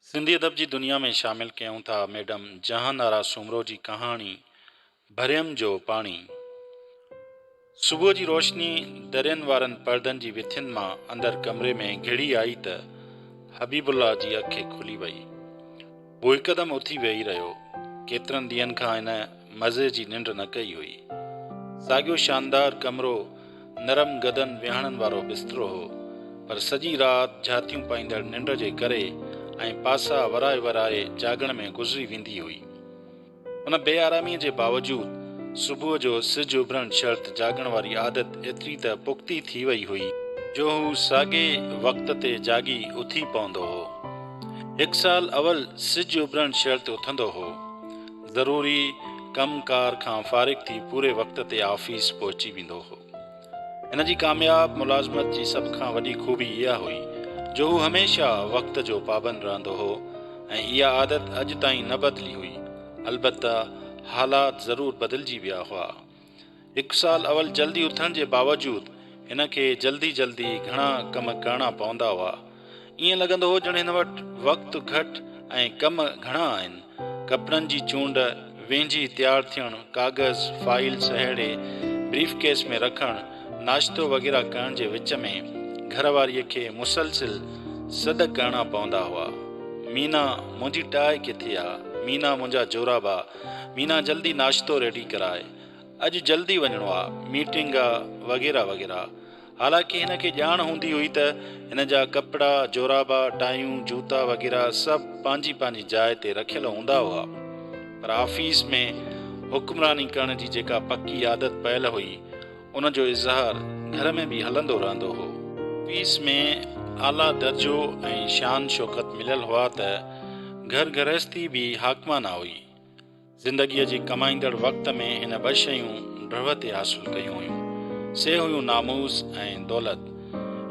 सिंधी अदब जी दुनिया में शामिल कयूं था मैडम जहान आरा सुमरो जी कहाणी भरियम जो पाणी। सुबुह जी रोशनी दरियनि वारनि पर्दनि जी विथियुनि मां अंदरि कमरे में घिड़ी आई त हबीबुल्ला जी अखि खुली वई। हू हिकदमि उथी वेही रहियो। केतिरनि ॾींहंनि खां हिन मज़े जी निंड न कई हुई। साॻियो शानदार कमरो, नरम गदन विहाणनि वारो बिस्तरो हो, पर सॼी राति झातियूं पाईंदड़ निंड जे करे ऐं पासा वराए वराए जागण में गुज़री वेंदी हुई। उन बेआरामीअ जे बावजूदि सुबुह जो सिज उभरण शर्त जागण वारी आदत एतिरी त पुख़्ती थी वई हुई जो हू साॻे वक़्त ते जागी उथी पवंदो हो। हिकु साल अवल सिज उभरण शर्त उथंदो हो। ज़रूरी कमकार खां फ़ारिग थी पूरे वक़्त ते ऑफिस पहुची वेंदो हो। हिन जी कामयाब मुलाज़मत जी सभ खां वॾी खूबी इहा हुई जो हू हमेशह वक़्त जो पाबंद रहंदो हो ऐं इहा आदत अॼु ताईं न बदिली हुई। अलबत्ता हालात ज़रूर बदिलजी विया हुआ। हिकु साल अवल जल्दी उथण जे बावजूदि हिन खे जल्दी जल्दी घणा कम करणा पवंदा हुआ। ईअं लॻंदो हो ॼण हिन वटि वक़्तु घटि ऐं कम घणा आहिनि। कपिड़नि जी चूंड, वेझी तयारु थियणु, कागज़ फाइल सहेड़े ब्रीफ केस में रखणु, नाश्तो वग़ैरह करण जे विच में घरवारीअ खे मुसलसिल सॾ करणा पवंदा हुआ। मीना मुंहिंजी टाइ किथे आहे, मीना मुंहिंजा जोराबा, मीना जल्दी नाश्तो रेडी कराए, अॼु जल्दी वञिणो आहे, मीटिंग आहे, वग़ैरह वग़ैरह। हालांकि हिन खे ॼाण हूंदी हुई त हिन जा कपिड़ा, जोराबा, टायूं, जूता वग़ैरह सभु पंहिंजी पंहिंजी जाइ ते रखियल हूंदा हुआ, पर ऑफिस में हुक्मरानी करण जी जेका पकी आदत पयल हुई उन जो इज़हार घर में बि हलंदो रहंदो हो। ऑफिस में आला दर्जो ऐं शान शौकत मिलियल हुआ त घर गृहस्थी बि हाकमाना हुई। ज़िंदगीअ जी कमाईंदड़ वक़्त में हिन ॿ शयूं ड्रव ते हासिल कयूं हुयूं। से हुयूं नामूस ऐं दौलत।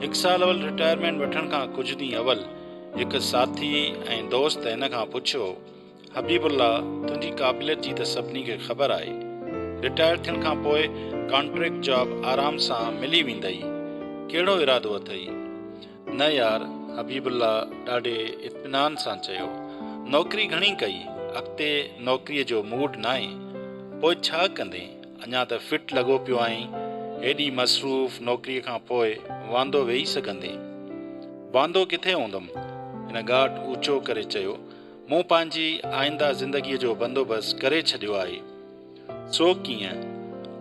हिकु साल अवल रिटायरमेंट वठण खां कुझु ॾींहुं अवल हिकु साथी ऐं दोस्त हिन खां पुछियो, हबीबुल्ला, तुंहिंजी क़ाबिलियत जी त सभिनी खे ख़बर आहे। रिटायर थियण खां पोइ कॉन्ट्रैक्ट जॉब आराम सां मिली वेंदई, कहिड़ो इरादो अथई? न यार, हबीबुल्ला ॾाढे इत्मिनान सां चयो, नौकिरी घणी कई, अॻिते नौकिरीअ जो मूड न आहे। पोइ छा कंदे? अञा त फिट लॻो पियो आहीं। हेॾी मसरूफ़ नौकिरीअ खां पोइ वांदो वेही सघंदे? वांदो किथे हूंदुमि? हिन घाट ऊचो करे चयो, मूं पंहिंजी आईंदा ज़िंदगीअ जो बंदोबस्तु करे छॾियो आहे। सो कीअं?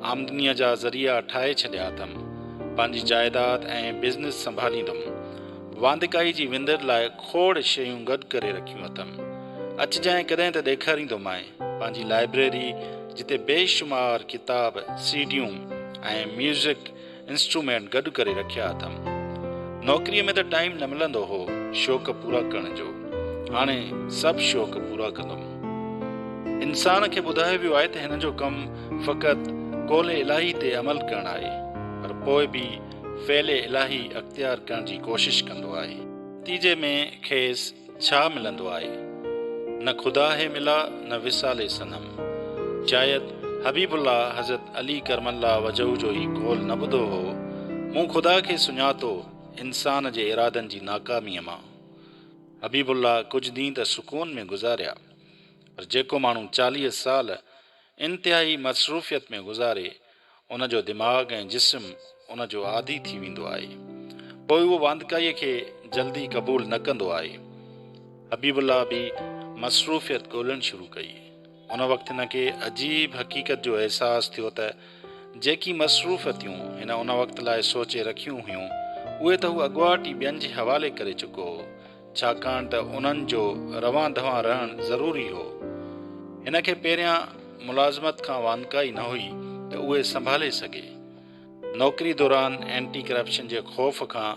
आमदनीअ जा ज़रिया ठाहे छॾिया अथमि, पंहिंजी जाइदाद ऐं बिज़नेस संभालींदुमि। वांदिकाई जी विंदर लाइ खोड़ शयूं गॾु करे रखियूं अथमि। अचिजांइ कॾहिं त ॾेखारींदोमांइ पंहिंजी लाइब्रेरी, जिते बेशुमार किताब, सीडियूं ऐं म्यूज़िक इंस्ट्रूमेंट गॾु करे रखिया अथमि। नौकिरीअ में त टाइम न मिलंदो हो शौक़ु पूरा करण जो। हाणे सभु शौक़ु पूरा कंदुमि। इंसान खे ॿुधायो वियो आहे त हिन जो कमु फ़क़ति कौले इलाही ते अमल करणु आहे, पर पोइ बि फ़ैले इलाही अख़्तियार करण जी कोशिश कंदो आहे। नतीजे में खेसि छा मिलंदो आहे? न ख़ुदा है मिला न विसाले सनम। शायदि हबीबुल्ला हज़रत अली करमल्ला वजहू जो ई कौल न ॿुधो हो, मूं ख़ुदा खे सुञातो इंसान जे इरादनि जी नाकामीअ मां। हबीबुल्ला कुझु ॾींहं त सुकून में गुज़ारिया, पर जेको माण्हू 40 साल इंतिहाई मसरूफ़ियत में गुज़ारे, उन जो दिमाग़ ऐं जिस्म उन जो आदी थी वेंदो आहे। पोइ उहो वांदिकाईअ खे जल्दी क़बूल न कंदो आहे। हबीबुल्ला बि मसरूफ़ियत ॻोल्हणु शुरू कई। उन वक़्तु हिन खे अजीब हक़ीक़त जो अहसासु थियो त जेकी मसरूफ़ियतूं हिन उन वक़्त लाइ सोचे रखियूं हुयूं, उहे त हू अॻुवाट ई ॿियनि जे हवाले करे चुको हो, छाकाणि त उन्हनि जो रवां दवां रहणु ज़रूरी हो। हिन खे पहिरियां मुलाज़मत खां वांदिकाई न हुई त उहे संभाले सघे। नौकिरी दौरान एंटी करप्शन जे ख़ौफ़ खां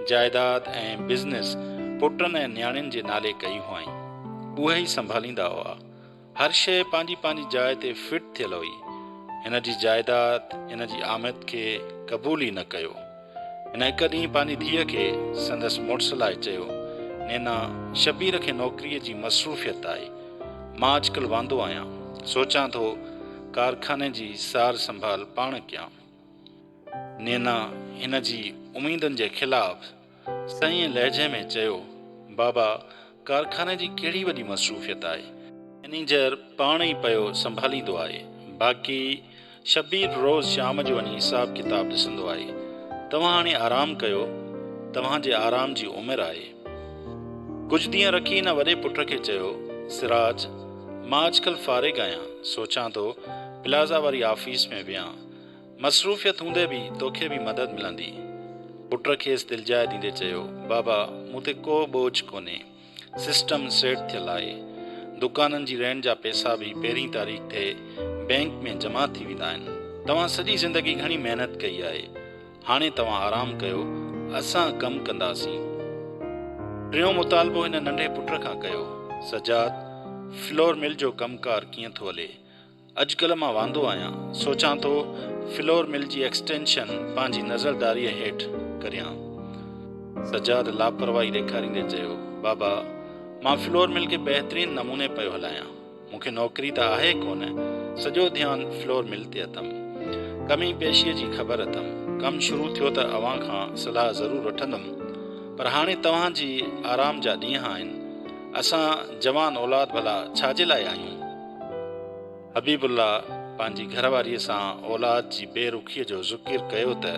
जाइदाद ऐं बिज़नेस पुटनि ऐं न्याणियुनि जे नाले कई हुआईं। उहे ई संभालींदा हुआ। हर शइ पंहिंजी पंहिंजी जाइ ते फिट थियल हुई। हिन जी जाइदाद हिन जी आमद खे क़बूल ई न कयो। हिन हिकु ॾींहुं पंहिंजी धीअ खे संदसि मुड़ुस लाइ चयो, नैना, शबीर खे नौकिरीअ जी मसरूफ़ियत आहे। मां अॼुकल्ह वांदो आहियां, सोचां थो कारखाने जी सार संभाल पाण कयां। नैना हिन जी उमीदुनि जे ख़िलाफ़ सही लहजे में चयो, बाबा, कारखाने जी कहिड़ी वॾी मसरूफ़ियत आहे। मैनेजर पाण ई पियो संभालींदो आहे, बाक़ी शबीर रोज़ शाम जो वञी हिसाब किताब ॾिसंदो आहे। तव्हां हाणे आराम कयो, तव्हांजे आराम जी उमिरि आहे। कुझु ॾींहं रखी हिन वॾे पुट खे चयो, सिराज, मां अॼुकल्ह फारिग आहियां, सोचां थो प्लाज़ा वारी ऑफिस में वियां, मसरूफ़ियत हूंदे बि तोखे बि मदद मिलंदी। पुट खेसि दिलजाए ॾींदे चयो, बाबा, मूं ते को बोझ कोन्हे, सिस्टम सेट थियल आहे। दुकाननि जी रेंट जा पैसा बि पहिरीं तारीख़ ते बैंक में जमा थी वेंदा आहिनि। तव्हां सॼी ज़िंदगी घणी महिनत कई आहे, हाणे तव्हां आराम कयो, असां कमु कंदासीं। टियों मुतालबो हिन नंढे पुट खां कयो, सजाद, फ्लोर मिल जो कमकार कीअं थो हले? अॼुकल्ह मां वांदो आहियां, सोचां थो फ्लोर मिल जी एक्सटेंशन पंहिंजी नज़रदारीअ हेठि करियां। सजाद लापरवाही ॾेखारींदे चयो, बाबा, मां फ्लोर मिल खे बहितरीन नमूने पियो हलायां, मूंखे नौकिरी त आहे कोन, सॼो ध्यानु फ्लोर मिल ते अथमि। कमी पेशीअ जी ख़बर अथमि, कमु शुरू थियो त अव्हां खां सलाह ज़रूरु वठंदुमि, पर हाणे तव्हांजी आराम जा ॾींहं आहिनि। असां जवान औलाद भला छाजे लाइ आहियूं? हबीबुल्ला पंहिंजी घरवारीअ सां औलाद जी बेरुखीअ जो ज़िक्र कयो त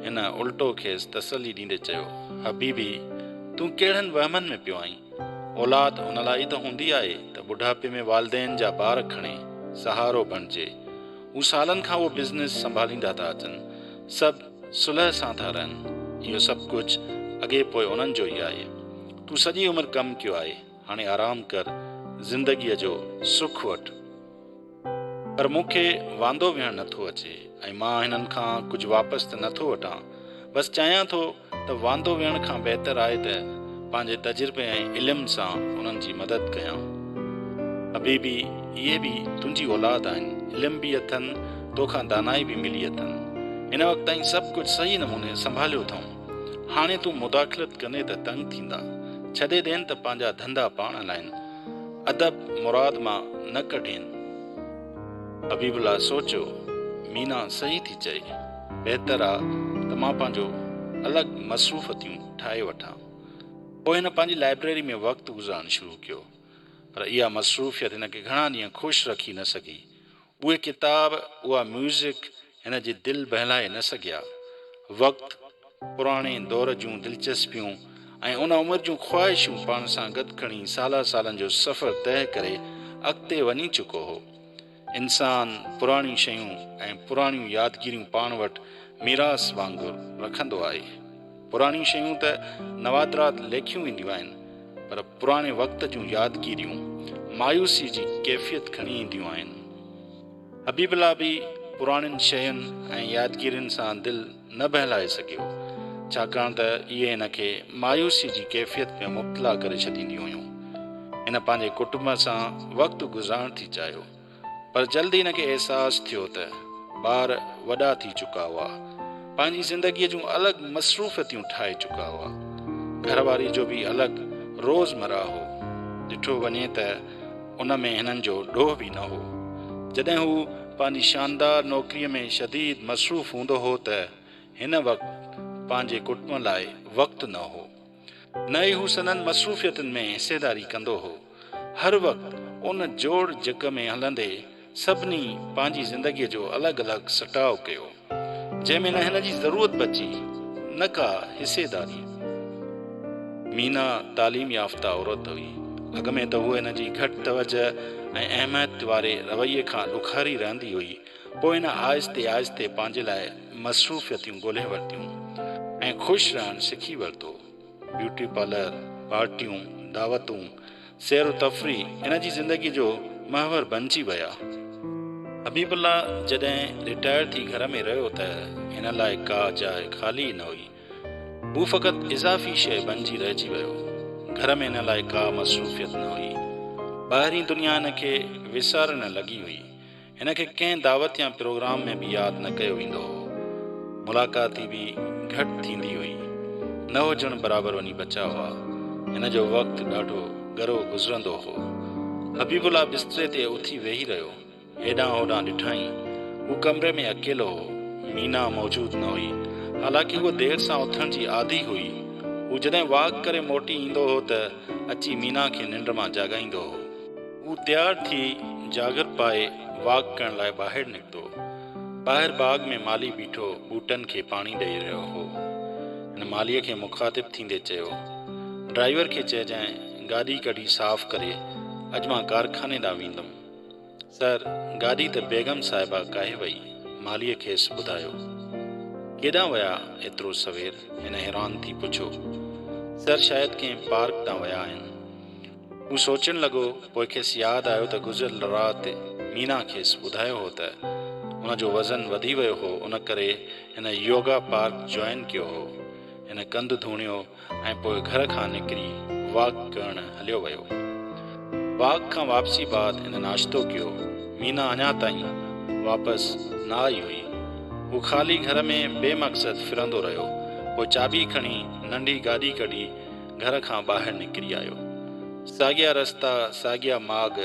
हिन उल्टो खेसि तसली ॾींदे चयो, हबीबी, तूं कहिड़नि वहमनि में पियो आहीं? औलाद उन लाइ त हूंदी आहे त बुढ़ापे में वालदेन जा ॿार खणे सहारो बणिजे। हू सालनि खां उहो बिज़नेस संभालींदा था अचनि, सभु सुलह सां था रहनि। इहो सभु कुझु अॻे पोइ उन्हनि जो ई आहे। तूं सॼी उमिरि कमु कयो आहे, हाणे आराम कर, ज़िंदगीअ जो सुख वठि। पर मूंखे वांदो विहणु नथो अचे ऐं मां हिननि खां कुझु वापसि त नथो वठां। बसि चाहियां थो त वांदो विहण खां बहितर आहे त पंहिंजे तजुर्बे ऐं इल्म सां उन्हनि जी मदद कयां। हबीबी, इहे बि तुंहिंजी औलाद आहिनि, इल्म बि अथनि, तोखां दानाई बि मिली अथनि। हिन वक़्त ताईं सभु कुझु सही नमूने संभालियो अथऊं। हाणे तूं मुदाख़लत कंदे त तंग थींदा, छॾे ॾियनि त पंहिंजा धंधा पाण हलाइनि, अदब मुराद मां न कढेनि। हबीबुल्ला सोचियो, मीना सही थी चए, बहितर आहे त मां पंहिंजो अलॻि मसरूफ़तियूं ठाहे वठां। पोइ हिन पंहिंजी लाइब्रेरी में वक़्तु गुज़ारणु शुरू कयो, पर इहा मसरूफ़ियत हिन खे घणा ॾींहं ख़ुशि रखी न सघी। उहे किताब, उहा म्यूज़िक हिन जी दिलि बहलाए न सघिया। वक़्तु, पुराणे दौर जूं दिलचस्पियूं ऐं उन उमिरि जूं ख़्वाहिशूं पाण सां गॾु खणी सालनि जो सफ़र तइ करे अॻिते वञी चुको हो। इंसान पुराणियूं शयूं ऐं पुराणियूं यादगिरियूं पाण वटि मीरास वांगुरु रखंदो आहे। पुराणियूं शयूं त नवादरात लेखियूं वेंदियूं आहिनि, पर पुराणे वक़्त जूं यादगिरियूं मायूसी जी कैफ़ियत खणी ईंदियूं आहिनि। हबीबुल्ला बि पुराणियुनि शयुनि ऐं यादगिरियुनि सां दिलि न बहलाए सघियो, छाकाणि त इहे हिन खे मायूसी जी कैफ़ियत में मुब्तला करे छॾींदियूं हुयूं। हिन पंहिंजे कुटुंब सां वक़्तु गुज़ारणु थी चाहियो, पर जल्दी हिन खे अहसासु थियो त ॿार वॾा थी चुका हुआ, पंहिंजी ज़िंदगीअ जूं अलॻि मसरूफ़तियूं ठाहे चुका हुआ। घरवारी जो बि अलॻि रोज़मर्रा हो। ॾिठो वञे त उन में हिननि जो ॾोह बि न हो। जॾहिं हू पंहिंजी शानदार नौकरीअ में शदीद मसरूफ़ हूंदो हो त हिन वक़्तु पंहिंजे कुटुंब लाइ वक़्तु न हो, न ई हू सननि मसरूफ़ियतुनि में हिसेदारी कंदो हो। हर वक़्तु उन जोड़ जक में हलंदे सभिनी पंहिंजी ज़िंदगीअ जो अलॻि अलॻि सटाव कयो, जंहिंमें न हिन जी ज़रूरत बची न का हिसेदारी। मीना तालीम याफ़्ता औरत हुई। अॻ में त हूअ हिन जी घटि तवजह ऐं अहमियत वारे रवैये खां ॾुखारी रहंदी हुई। पोइ हिन आहिस्ते आहिस्ते पंहिंजे लाइ मसरूफ़ियतूं ॻोल्हे वरितियूं ऐं ख़ुशि रहणु सिखी वरितो। ब्यूटी पार्लर, पार्टियूं, दावतूं, सैर तफ़री हिन जी ज़िंदगी जो महवर बणिजी विया। हबीबुल्ला जॾहिं रिटायर थी घर में रहियो त हिन लाइ का जाइ ख़ाली न हुई। हू फ़क़ति इज़ाफ़ी शइ बणिजी रहिजी वियो। घर में हिन लाइ का मसरूफ़ियत न हुई। ॿाहिरीं दुनिया हिन खे विसारणु लॻी हुई। हिन खे कंहिं दावत या प्रोग्राम में बि यादि न कयो वेंदो हो। मुलाक़ाती बि घटि थींदी हुई, न हुजण बराबरि वञी बचा हुआ। हिन जो वक़्तु ॾाढो गरो गुज़रंदो हो। हबीबुल्ला बिस्तरे ते उथी वेही रहियो, हेॾां होॾां ॾिठई। हू कमरे में अकेलो हो, मीना मौजूदु न हुई। हालांकि उहा देरि सां उथण जी आदी हुई। हू जॾहिं वाक करे मोटी ईंदो हो त अची मीना खे निंड मां जाॻाईंदो हो। हू तयारु थी जागर पाए वाक करण लाइ ॿाहिरि निकितो। ॿाहिरि बाग़ में माली बीठो ॿूटनि खे पाणी ॾेई रहियो हो। हिन मालीअ खे मुखातिब थींदे चयो, ड्राइवर खे चइजांइ गाॾी कढी साफ़ करे अॼु मां कारखाने ॾांहुं वेंदुमि। सर, गाॾी त बेगम साहिबा काहे वई, मालीअ खेसि ॿुधायो। केॾां विया एतिरो सवेर, हिन हैरान थी पुछो। सर, शायदि कंहिं पार्क ॾांहुं विया आहिनि। हू सोचणु लॻो, पोइ खेसि यादि आयो त गुज़िरियल राति मीना खेसि ॿुधायो हो त हुनजो वज़न वधी वियो हो, उन करे हिन योगा पार्क जॉइन कयो हो। हिन कंधु धूणियो ऐं पोइ घर खां निकिरी वाक करणु हलियो वियो। वाक खां वापसी बाद हिन नाश्तो कयो। मीना अञा ताईं वापसि न आई हुई। हू ख़ाली घर में बेमक़सद फिरंदो रहियो। पोइ चाबी खणी नंढी गाॾी कढी घर खां ॿाहिरि निकिरी आयो। साॻिया रस्ता, साॻिया माॻ,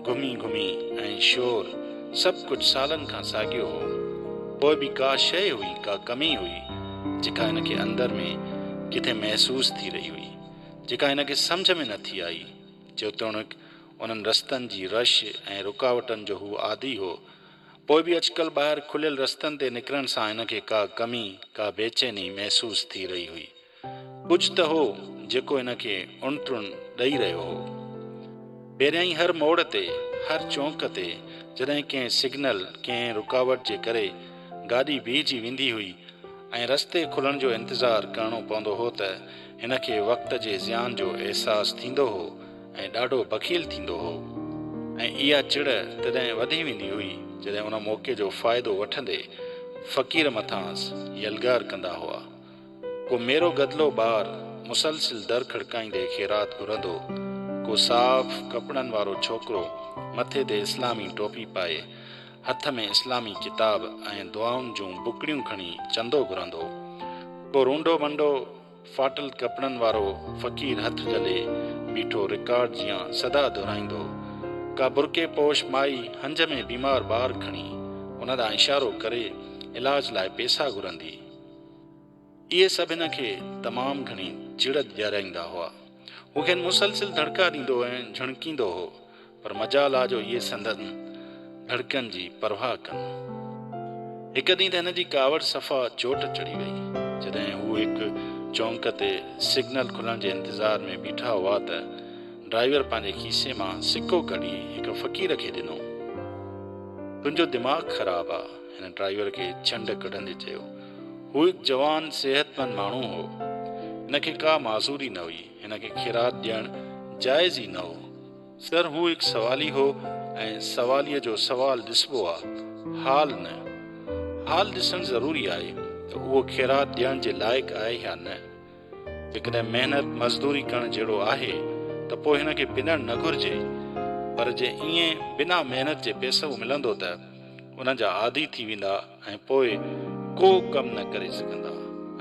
घुमी घुमी ऐं शोर, सभु कुझु सालनि खां साॻियो हो। पोइ बि का शइ हुई, का कमी हुई जेका हिनखे अंदरि में किथे महसूसु थी रही हुई, जेका हिनखे सम्झ में नथी आई। जेतोणीकि उन्हनि रस्तनि जी रश ऐं रुकावटनि जो हू आदी हो, पोइ बि अॼुकल्ह ॿाहिरि खुलियल रस्तनि ते निकिरण सां हिनखे का कमी, का बेचैनी महसूसु थी रही हुई। कुझु त हो जेको हिनखे उणटुण ॾेई रहियो हो। पहिरियां ई हर मोड़ ते, हर चौंक ते, जॾहिं कंहिं सिग्नल, कंहिं रुकावट जे करे गाॾी बीहिजी वेंदी हुई ऐं रस्ते खुलण जो इंतज़ारु करणो पवंदो हो त हिनखे वक़्त जे ज़ियान जो अहसासु थींदो हो ऐं ॾाढो बखील थींदो हो। ऐं इहा चिड़ तॾहिं वधी वेंदी हुई जॾहिं उन मौक़े जो फ़ाइदो वठंदे फ़क़ीर मथां यलगार कंदा हुआ। को मेरो गदिलो ॿार मुसलसिल दर खड़काईंदे ख़ैरात घुरंदो। को साफ़ कपिड़नि वारो छोकिरो मथे ते इस्लामी टोपी पाए हथ में इस्लामी किताब ऐं दुआउनि जूं बुकड़ियूं खणी चंदो घुरंदो। को रूंडो मंडो फाटल कपिड़नि वारो फ़क़ीर हथ जले बीठो रिकॉर्ड जियां सदा दोहराईंदो। का बुरके पोश माई हंज में बीमार ॿार खणी उन ॾांहुं इशारो करे इलाज लाइ पैसा घुरंदी। इहे सभु हिन खे तमामु घणी चिड़ ॾियाराईंदा हुआ। हू खेनि मुसलसिल धड़का ॾींदो ऐं झुणकींदो हो, पर मजाल आहे जो इहे संदनि धड़कनि जी परवाह कनि। हिकु ॾींहुं त हिन जी कावड़ सफ़ा चोट चढ़ी वई। जॾहिं हू हिकु चौंक ते सिग्नल खुलण जे इंतज़ार में बीठा हुआ त ड्राइवर पंहिंजे खीसे मां सिको कढी हिकु फ़क़ीर खे ॾिनो। तुंहिंजो दिमाग़ ख़राबु आहे, हिन ड्राइवर खे छंड कढंदे चयो। हू हिकु जवान सिहतमंद माण्हू हो। हिनखे का माज़ूरी न हुई, हिनखे ख़ैरात ॾियणु जाइज़ ई न हो। सर, हू हिकु सवाली हो ऐं सवालीअ जो सवालु ॾिसबो आहे, हाल न। हाल ॾिसणु ज़रूरी आहे त उहो ख़ैरात ॾियण जे लाइक़ु आहे या न। जेकॾहिं महिनत मज़दूरी करण जहिड़ो आहे त पोइ हिनखे पिनणु न घुरिजे, पर जे ईअं बिना महिनत जे पैसो मिलंदो त उन जा आदी थी वेंदा ऐं पोइ को कमु न करे सघंदा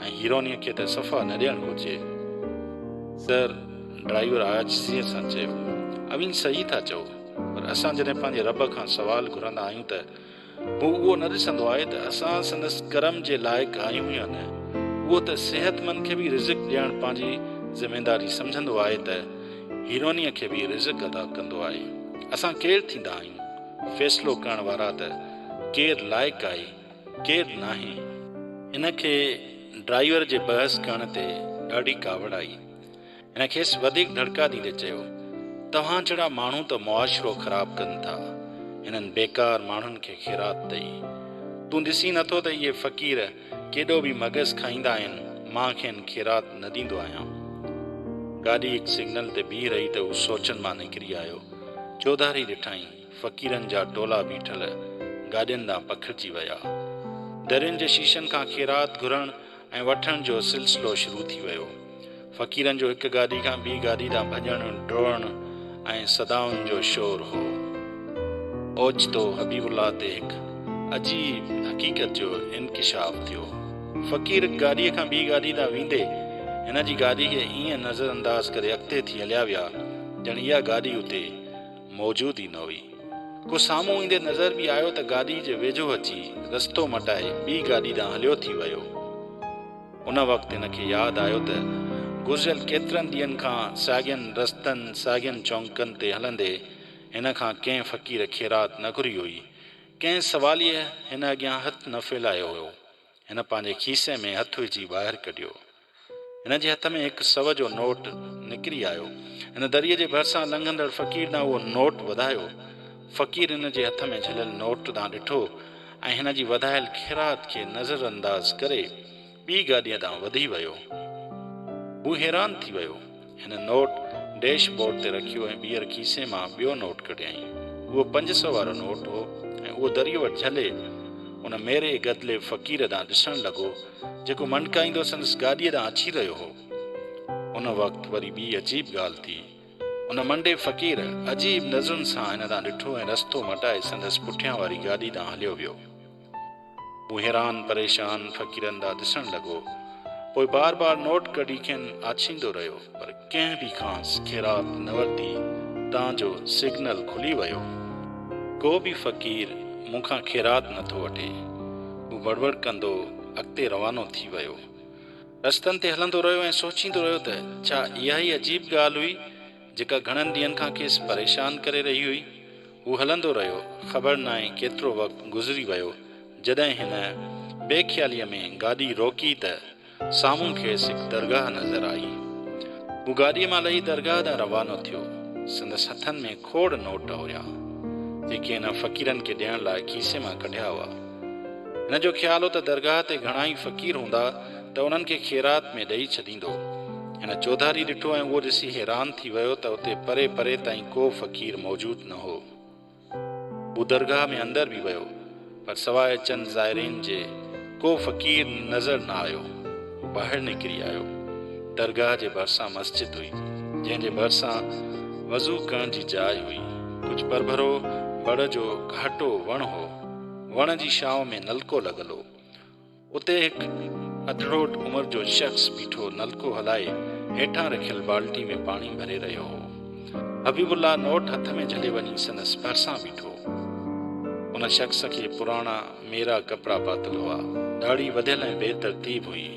ऐं हीरोनीअ खे त सफ़ा न ॾियणु घुरिजे। सर, ड्राइवर आजिज़ीअ सां चयो, अमीन सही था चओ, पर असां जॾहिं पंहिंजे रब खां सवाल घुरंदा आहियूं त हू उहो न ॾिसंदो आहे त असां संदसि करम जे लाइक़ु आहियूं या न। उहो त सिहतमंद खे बि रिज़िक ॾियणु पंहिंजी ज़िमेदारी सम्झंदो आहे त हीरोनीअ खे बि रिज़िक अदा कंदो आहे। असां केरु थींदा आहियूं फ़ैसिलो करण वारा त केरु लाइक़ु आहे, केरु नाहे। हिन खे ड्राइवर जे बहस करण ते ॾाढी कावड़ आई। हिन खेसि वधीक धड़का ॾींदे चयो, तव्हां जहिड़ा माण्हू त मुआशिरो ख़राबु कनि था, हिननि बेकार माण्हुनि खे ख़ैरात ॾेई। तूं ॾिसी नथो त इहे फ़क़ीर केॾो बि मग़ज़ खाईंदा आहिनि, मां खेनि ख़ैरात न ॾींदो आहियां। गाॾी हिकु सिग्नल ते बीह रही त हू सोचनि मां निकिरी आयो। चौधारी ॾिठई, फ़क़ीरनि जा टोला बीठल गाॾियुनि ॾांहुं पखिड़िजी विया। दरियुनि जे शीशनि खां ख़ैरात घुरण ऐं वठण जो सिलसिलो शुरू थी वियो। फ़क़ीरनि जो हिकु गाॾी खां ॿी गाॾी ॾांहुं भॼणु, डोड़णु ऐं सदाउनि जो शोर हो। ओचितो हबीबुल्लाह ते हिकु अजीब हक़ीक़त जो इंकिशाफ़ थियो। फ़क़ीर गाॾीअ खां ॿी गाॾी ॾांहुं वेंदे हिन जी गाॾी खे ईअं नज़र अंदाज़ करे अॻिते थी हलिया विया ॼण इहा गाॾी उते मौजूदु ई न हुई। को साम्हूं ईंदे नज़र बि आयो त गाॾी जे वेझो अची रस्तो मटाए ॿी गाॾी ॾांहुं हलियो थी वियो। उन वक़्तु हिनखे यादि आयो त गुज़िरियल केतिरनि ॾींहंनि खां साॻियनि रस्तनि साॻियनि चौंकनि ते हलंदे हिन खां कंहिं फ़क़ीर ख़ैरात न घुरी हुई। कंहिं सवालीअ हिन अॻियां हथु न फैलायो हुयो। हिन पंहिंजे खीसे में हथु विझी ॿाहिरि कढियो। हिन जे हथ में हिकु 100 जो नोट निकिरी आयो। हिन दरीअ जे भरिसां लंघंदड़ फ़क़ीर ॾांहुं उहो नोट वधायो। फ़क़ीर हिन जे हथ में झलियल नोट ॾांहुं ॾिठो ऐं हिन जी वधायल ख़ैरात खे नज़र अंदाज़ करे ॿी गाॾीअ ॾांहुं वधी वियो। हू हैरान थी वियो। हिन नोट डैशबोर्ड ते रखियो ऐं ॿीहर खीसे मां ॿियो नोट कढियईं। उहो 500 वारो नोट हो ऐं उहो दरियो वटि झले उन मेरे गदिले फ़क़ीर ॾांहुं ॾिसणु लॻो जेको मंडकाईंदो संदसि गाॾीअ ॾांहुं अची रहियो हो। उन वक़्तु वरी ॿी अजीब ॻाल्हि थी। उन मंडे फ़क़ीर अजीब नज़रुनि सां हिन ॾांहुं ॾिठो ऐं रस्तो मटाए संदसि पुठियां वारी गाॾी ॾांहुं हलियो वियो। हू हैरान परेशान फ़क़ीरनि ॾांहुं ॾिसणु लॻो। पोइ बार बार नोट कढी खेनि आछींदो रहियो पर कंहिं बि खांसि ख़ैरात न वरिती। तव्हांजो सिग्नल खुली वियो। को बि फ़क़ीर मूंखां ख़ैरात नथो वठे। हू बड़बड़ कंदो अॻिते रवानो थी वियो। रस्तनि ते हलंदो रहियो ऐं सोचींदो रहियो त छा इहा ई अजीब ॻाल्हि हुई जेका घणनि ॾींहंनि खां खेसि परेशान करे रही हुई। हू हलंदो रहियो। ख़बर न आहे केतिरो वक़्तु गुज़री वियो जॾहिं हिन बेख़्यालीअ में गाॾी रोकी त साम्हूं खेसि हिकु दरगाह नज़र आई। हू गाॾीअ मां लही दरगाह ॾांहुं रवानो थियो। संदसि हथनि में खोड़ नोट हुया जेके हिन फ़क़ीरनि खे ॾियण लाइ खीसे मां कढिया हुआ। हिन जो ख़्यालु हो त दरगाह ते घणा ई फ़क़ीर हूंदा त उन्हनि खे ख़ैरात में ॾेई छॾींदो। हिन चौधारी ॾिठो ऐं उहो ॾिसी हैरान थी वियो त उते परे परे ताईं को फ़क़ीर मौजूदु न हो। हू दरगाह में अंदरि बि वियो पर सवाइ चंद ज़ाइरीन जे को फ़क़ीर नज़र न आयो। ॿाहिरि निकिरी आयो। दरगाह जे भरिसां मस्जिद हुई जंहिंजे भरिसां वज़ू करण जी जाइ हुई। कुझु परभरो बड़ जो घाटो वण हो। वण जी छांव में नलको लॻल हो। उते हिकु अधरोट उमिरि जो शख़्स बीठो नलको हलाए हेठां रखियल बाल्टी में पाणी भरे रहियो हो। हबीबुल्ला नोट हथ में झले वञी संदसि भरिसां बीठो। उन शख़्स खे पुराणा मेरा कपिड़ा पातल हुआ। ॾाढी वधियल ऐं बेतरतीब हुई।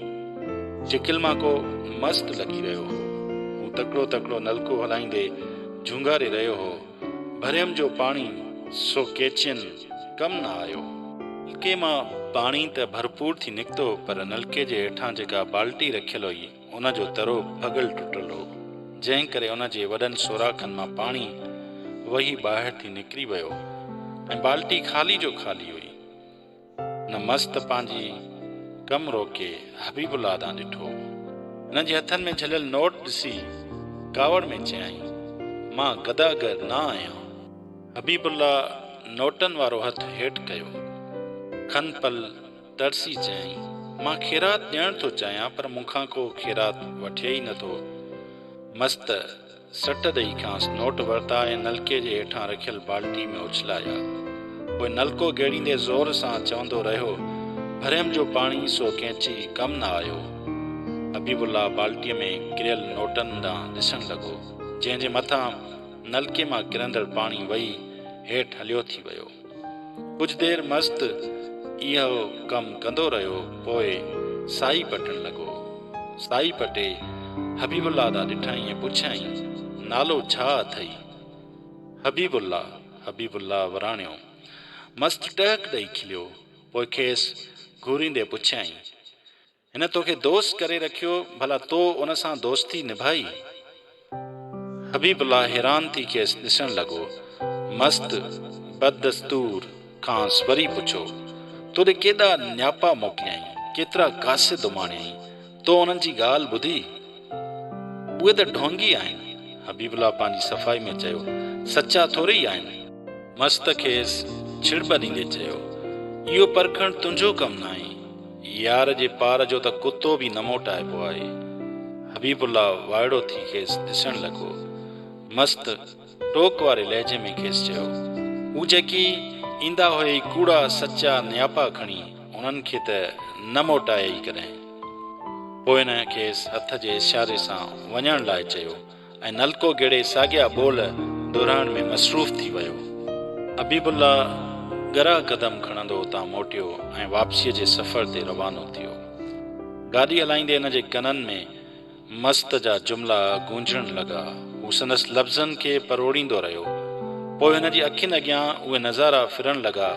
शिकिल मां को मस्त लॻी रहियो हो। हू तकिड़ो तकिड़ो नलको हलाईंदे झुंगारे रहियो हो। भरियम जो पाणी सो केचियनि कम न आयो। नलके मां पाणी त भरपूर थी निकितो पर नलके जे हेठां जेका बाल्टी रखियल हुई उन जो तरो भॻल टुटल हो जंहिं करे उन जे वॾनि सोराखनि मां पाणी वही ॿाहिरि थी निकिरी वियो ऐं बाल्टी खाली जो खाली हुई। न मस्त पंहिंजी कम रोके हबीबुल्ला ॾांहुं ॾिठो। हिन जे हथनि में झलियल नोट ॾिसी कावड़ में चयाईं, मां गदागर न आहियां। हबीबुल्ला नोटनि वारो हथु हेठि कयो। खन पल तरसी चयाईं, मां ख़ैरात ॾियण थो चाहियां पर मूंखां को ख़ैरात वठे ई नथो। मस्त सट ॾेई खांसि नोट वरिता ऐं नलके जे हेठां रखियल बाल्टी में उछलाया। पोइ नलको गेड़ींदे ज़ोर सां चवंदो रहियो, भरियम जो पाणी सो कैंची कम न आयो। हबीबुल्ला बाल्टीअ में किरियल नोटनि ॾांहुं ॾिसणु लॻो जंहिंजे मथां नलके मां किरंदड़ पाणी वही हेठि हलियो थी वियो। कुझु देरि मस्त इहो कमु कंदो रहियो। पोइ साई पटणु लॻो। साई पटे हबीबुल्ला ॾांहुं ॾिठईं ऐं पुछियईं, नालो छा अथई? हबीबुल्ला वराणियो। मस्त टहक ॾेई खिलियो। पोइ खेसि घूरींदे पुछियईं, हिन तोखे दोस्त करे रखियो, भला तो उन सां दोस्ती निभाई? हबीबुल्ला हैरान थी खेसि ॾिसणु लॻो। मस्त बददस्तूर खांसि वरी पुछो, तोॾे केॾा न्यापा मोकिलियईं, केतिरा कासिद उमाणियईं, तो उन्हनि जी ॻाल्हि ॿुधी? उहे त ढोंगी आहिनि। हबीबुल्ला पंहिंजी सफ़ाई में चयो, सचा थोरे ई आहिनि। मस्त खेसि छिड़ब ॾींदे चयो, इहो परखणु तुंहिंजो कमु न आहे। यार जे पार जो त कुतो बि न मोटाइबो आहे। हबीबुल्ला वाइड़ो थी खेसि ॾिसणु लॻो। मस्त टोक वारे लहजे में खेसि चयो, हू जेकी ईंदा हुए कूड़ा सचा न्यापा खणी उन्हनि खे त न मोटाए ई कॾहिं। पोइ हिन खेसि हथ जे इशारे सां वञण लाइ चयो ऐं नलको गेड़े साॻिया ॿोल दोहराइण में मसरूफ़ थी वियो। हबीबुल्ला गरा क़दम खणंदो उतां मोटियो ऐं वापसीअ जे सफ़र ते रवानो थियो। गाॾी हलाईंदे हिन जे कननि में मस्त जा जुमिला गूंजण लॻा। हू संदसि लफ़्ज़नि खे परोड़ींदो रहियो। पोइ हुन जी अखियुनि अॻियां उहे नज़ारा फिरण लॻा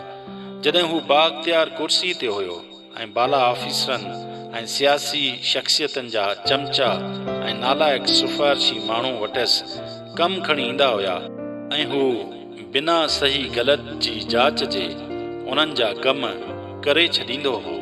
जॾहिं हू बाअख्तियार कुर्सी ते हुयो ऐं बाला ऑफिसरनि ऐं सियासी शख़्सियतनि जा चमचा ऐं नालाइक़ सिफ़ारशी माण्हू वटसि कमु खणी ईंदा हुया ऐं हू बिना सही ग़लति जी जाच जे उन्हनि जा कम करे छॾींदो हो।